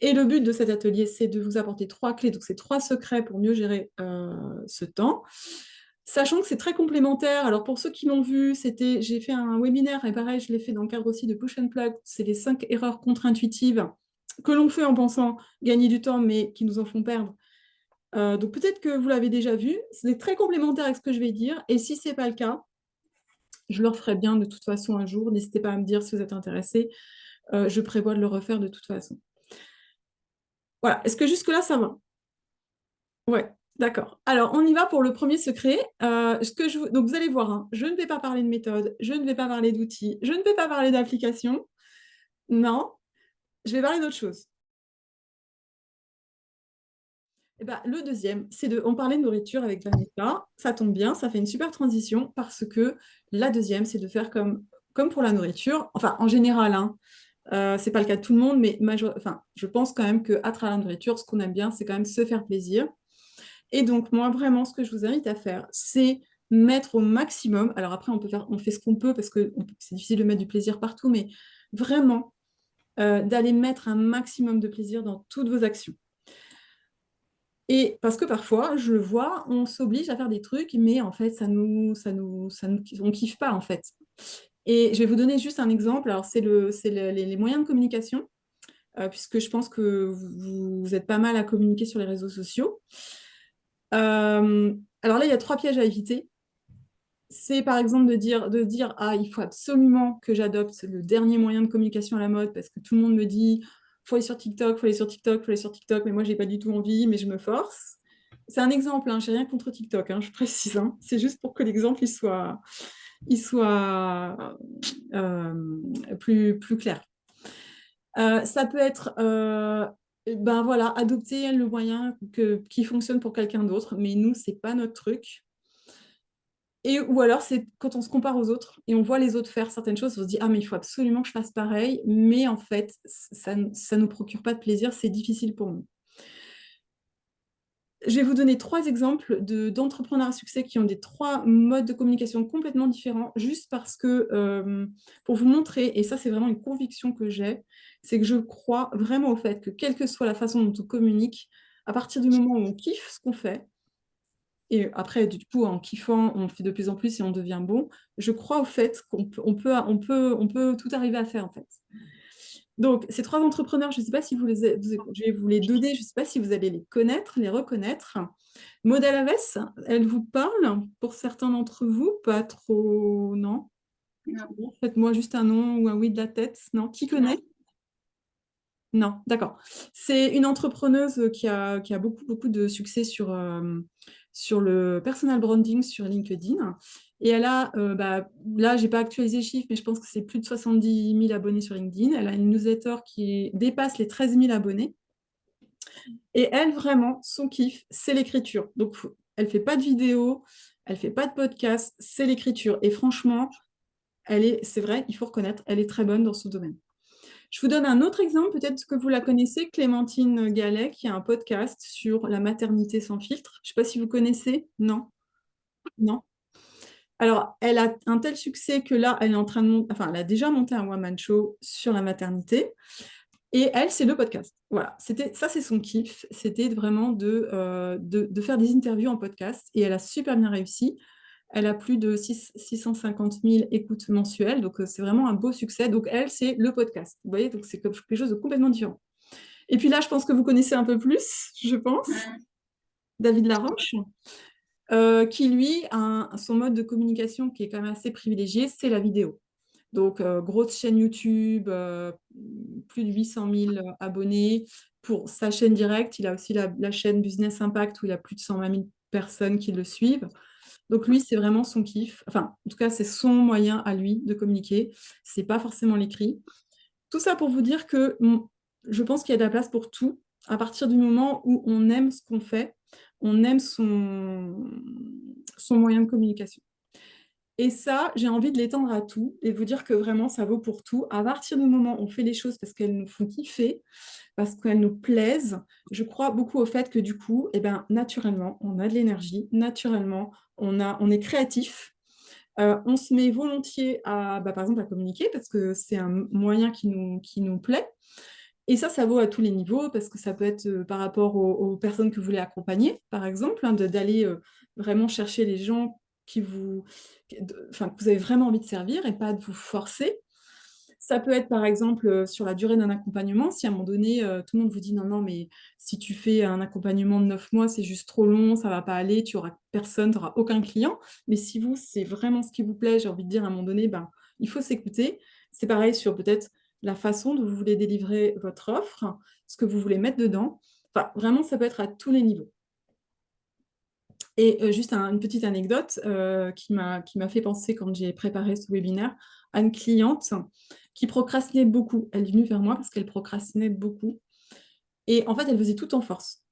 Et le but de cet atelier, c'est de vous apporter 3 clés, donc c'est 3 secrets pour mieux gérer ce temps. Sachant que c'est très complémentaire. Alors pour ceux qui l'ont vu, j'ai fait un webinaire et pareil, je l'ai fait dans le cadre aussi de Push and Plug. C'est les 5 erreurs contre-intuitives que l'on fait en pensant gagner du temps, mais qui nous en font perdre. Donc peut-être que vous l'avez déjà vu. C'est très complémentaire avec ce que je vais dire. Et si ce n'est pas le cas, je le referai bien de toute façon un jour. N'hésitez pas à me dire si vous êtes intéressé. Je prévois de le refaire de toute façon. Voilà. Est-ce que jusque-là, ça va? Ouais, d'accord. Alors, on y va pour le premier secret. Donc, vous allez voir, hein, je ne vais pas parler de méthode, je ne vais pas parler d'outils, je ne vais pas parler d'application. Non, je vais parler d'autre chose. Eh ben, le deuxième, on parlait de nourriture avec Vanessa. Ça tombe bien, ça fait une super transition parce que la deuxième, c'est de faire comme pour la nourriture. Enfin, en général, hein, c'est pas le cas de tout le monde, mais enfin, je pense quand même qu'à travers la nourriture, ce qu'on aime bien, c'est quand même se faire plaisir. Et donc, moi, vraiment, ce que je vous invite à faire, c'est mettre au maximum. Alors après, on fait ce qu'on peut parce que c'est difficile de mettre du plaisir partout, mais vraiment d'aller mettre un maximum de plaisir dans toutes vos actions. Et parce que parfois, je le vois, on s'oblige à faire des trucs, mais en fait, on kiffe pas en fait. Et je vais vous donner juste un exemple. Alors, les moyens de communication, puisque je pense que vous êtes pas mal à communiquer sur les réseaux sociaux. Alors là, il y a 3 pièges à éviter. C'est par exemple de dire ah, il faut absolument que j'adopte le dernier moyen de communication à la mode parce que tout le monde me dit faut aller sur TikTok, faut aller sur TikTok, faut aller sur TikTok, mais moi j'ai pas du tout envie, mais je me force. C'est un exemple, hein, j'ai rien contre TikTok, hein, je précise. Hein. C'est juste pour que l'exemple il soit plus clair. Ça peut être ben voilà, adopter le moyen qui fonctionne pour quelqu'un d'autre, mais nous, c'est pas notre truc. Ou alors, c'est quand on se compare aux autres et on voit les autres faire certaines choses, on se dit, ah, mais il faut absolument que je fasse pareil, mais en fait, ça ne nous procure pas de plaisir, c'est difficile pour nous. Je vais vous donner 3 exemples d'entrepreneurs à succès qui ont des 3 modes de communication complètement différents, juste parce que, pour vous montrer, et ça c'est vraiment une conviction que j'ai, c'est que je crois vraiment au fait que quelle que soit la façon dont on communique, à partir du moment où on kiffe ce qu'on fait, et après, du coup, en kiffant, on fait de plus en plus et on devient bon. Je crois au fait qu'on peut tout arriver à faire, en fait. Donc, ces 3 entrepreneurs, je ne sais pas si je vais vous les donner, je ne sais pas si vous allez les connaître, les reconnaître. Maud Alavès, elle vous parle pour certains d'entre vous? Pas trop, non? Non, Bon, faites-moi juste un nom ou un oui de la tête. Non? Qui connaît? non. Non, d'accord. C'est une entrepreneuse qui a beaucoup, beaucoup de succès sur le personal branding sur LinkedIn. Et elle a, là, je n'ai pas actualisé les chiffres, mais je pense que c'est plus de 70 000 abonnés sur LinkedIn. Elle a une newsletter qui dépasse les 13 000 abonnés. Et elle, vraiment, son kiff, c'est l'écriture. Donc, elle ne fait pas de vidéo, elle ne fait pas de podcast, c'est l'écriture. Et franchement, c'est vrai, il faut reconnaître, elle est très bonne dans ce domaine. Je vous donne un autre exemple, peut-être que vous la connaissez, Clémentine Gallet, qui a un podcast sur la maternité sans filtre. Je ne sais pas si vous connaissez. Non, non. Alors, elle a un tel succès que là, elle est en train de monter, enfin, elle a déjà monté un one-man show sur la maternité. Et elle, c'est le podcast. Voilà, ça, c'est son kiff. C'était vraiment de faire des interviews en podcast. Et elle a super bien réussi. Elle a plus de 650 000 écoutes mensuelles. Donc, c'est vraiment un beau succès. Donc, elle, c'est le podcast. Vous voyez, donc c'est quelque chose de complètement différent. Et puis là, je pense que vous connaissez un peu plus, je pense, Hum. David Laroche, qui lui, son mode de communication qui est quand même assez privilégié, c'est la vidéo. Donc, grosse chaîne YouTube, plus de 800 000 abonnés. Pour sa chaîne directe, il a aussi la chaîne Business Impact où il a plus de 120 000 personnes qui le suivent. Donc, lui, c'est vraiment son kiff. Enfin, en tout cas, c'est son moyen à lui de communiquer. C'est pas forcément l'écrit. Tout ça pour vous dire que je pense qu'il y a de la place pour tout à partir du moment où on aime ce qu'on fait, on aime son moyen de communication. Et ça, j'ai envie de l'étendre à tout et de vous dire que vraiment, ça vaut pour tout. À partir du moment où on fait les choses parce qu'elles nous font kiffer, parce qu'elles nous plaisent, je crois beaucoup au fait que du coup, eh ben, naturellement, on a de l'énergie, naturellement, on est créatif, on se met volontiers par exemple, à communiquer parce que c'est un moyen qui nous plaît. Et ça vaut à tous les niveaux, parce que ça peut être par rapport aux personnes que vous voulez accompagner, par exemple, hein, d'aller vraiment chercher les gens enfin, que vous avez vraiment envie de servir et pas de vous forcer. Ça peut être par exemple sur la durée d'un accompagnement, si à un moment donné, tout le monde vous dit non, non, mais si tu fais un accompagnement de 9 mois, c'est juste trop long, ça va pas aller, tu auras personne, tu auras aucun client. Mais si vous, c'est vraiment ce qui vous plaît, j'ai envie de dire à un moment donné, ben, il faut s'écouter. C'est pareil sur peut-être la façon dont vous voulez délivrer votre offre, ce que vous voulez mettre dedans. Enfin, vraiment, ça peut être à tous les niveaux. Et juste une petite anecdote qui m'a fait penser quand j'ai préparé ce webinaire à une cliente qui procrastinait beaucoup. Elle est venue vers moi parce qu'elle procrastinait beaucoup. Et en fait, elle faisait tout en force.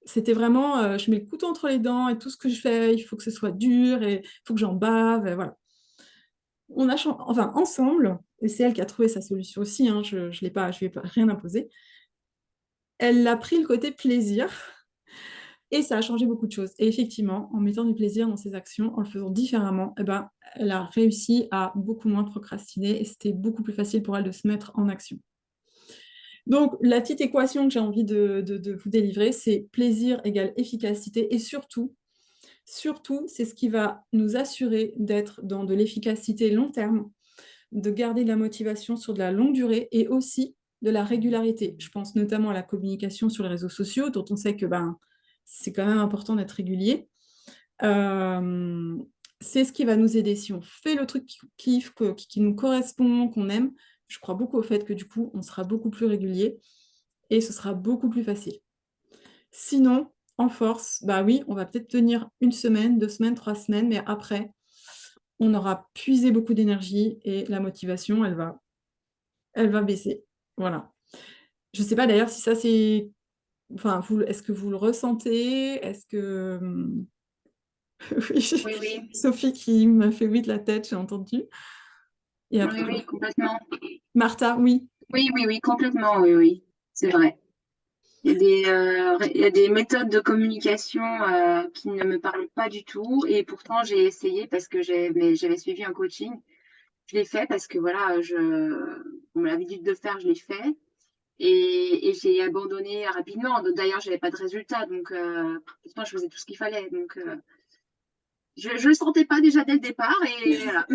C'était vraiment, je mets le couteau entre les dents et tout ce que je fais, il faut que ce soit dur et il faut que j'en bave. Et voilà. Enfin, ensemble, et c'est elle qui a trouvé sa solution aussi, hein, je ne l'ai pas, je lui ai pas rien imposé. Elle a pris le côté plaisir. Et ça a changé beaucoup de choses. Et effectivement, en mettant du plaisir dans ses actions, en le faisant différemment, eh ben, elle a réussi à beaucoup moins procrastiner et c'était beaucoup plus facile pour elle de se mettre en action. Donc, la petite équation que j'ai envie de vous délivrer, c'est plaisir égale efficacité et surtout, c'est ce qui va nous assurer d'être dans de l'efficacité long terme, de garder de la motivation sur de la longue durée et aussi de la régularité. Je pense notamment à la communication sur les réseaux sociaux, dont on sait que ben, c'est quand même important d'être régulier. C'est ce qui va nous aider. Si on fait le truc qui kiffe, qui nous correspond, qu'on aime, je crois beaucoup au fait que du coup, on sera beaucoup plus régulier et ce sera beaucoup plus facile. Sinon, en force, bah oui, on va peut-être tenir 1 semaine, 2 semaines, 3 semaines, mais après, on aura puisé beaucoup d'énergie et la motivation, elle va baisser. Voilà. Je ne sais pas d'ailleurs si ça c'est... Enfin, est-ce que vous le ressentez? Est-ce que... Oui, Oui, oui, Sophie qui m'a fait oui de la tête, j'ai entendu. Et oui, après, oui, complètement. Martha, oui. Oui, oui, oui, complètement, oui, oui, c'est vrai. Il y a des méthodes de communication qui ne me parlent pas du tout et pourtant j'ai essayé parce que j'avais suivi un coaching. Je l'ai fait parce que voilà, on me l'avait dit de le faire, je l'ai fait et j'ai abandonné rapidement. D'ailleurs, j'avais pas de résultat, donc pourtant je faisais tout ce qu'il fallait. Donc je le sentais pas déjà dès le départ et voilà.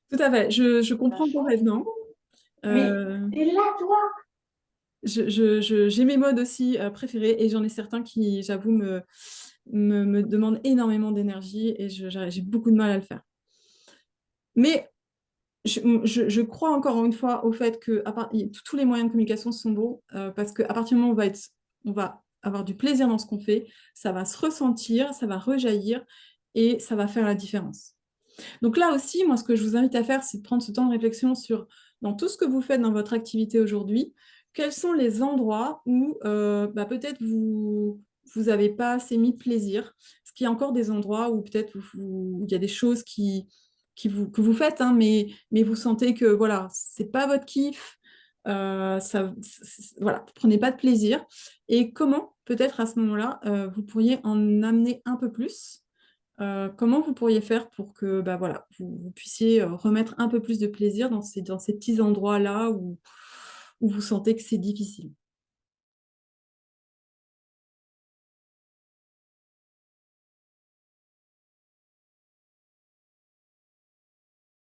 Tout à fait. Je comprends complètement. Mais Euh, t'es là, toi? j'ai mes modes aussi préférés et j'en ai certains qui, j'avoue, me demandent énormément d'énergie et j'ai beaucoup de mal à le faire. Mais je crois encore une fois au fait que tous les moyens de communication sont bons parce qu'à partir du moment où on va avoir du plaisir dans ce qu'on fait, ça va se ressentir, ça va rejaillir et ça va faire la différence. Donc là aussi, moi, ce que je vous invite à faire, c'est de prendre ce temps de réflexion sur, dans tout ce que vous faites dans votre activité aujourd'hui, quels sont les endroits où bah, peut-être vous n'avez pas assez mis de plaisir. Est-ce qu'il y a encore des endroits où peut-être il y a des choses que vous faites, hein, mais vous sentez que voilà, c'est pas votre kiff, voilà, vous prenez pas de plaisir. Et comment, peut-être à ce moment-là, vous pourriez en amener un peu plus comment vous pourriez faire pour que bah, voilà, vous puissiez remettre un peu plus de plaisir dans ces petits endroits-là où vous sentez que c'est difficile?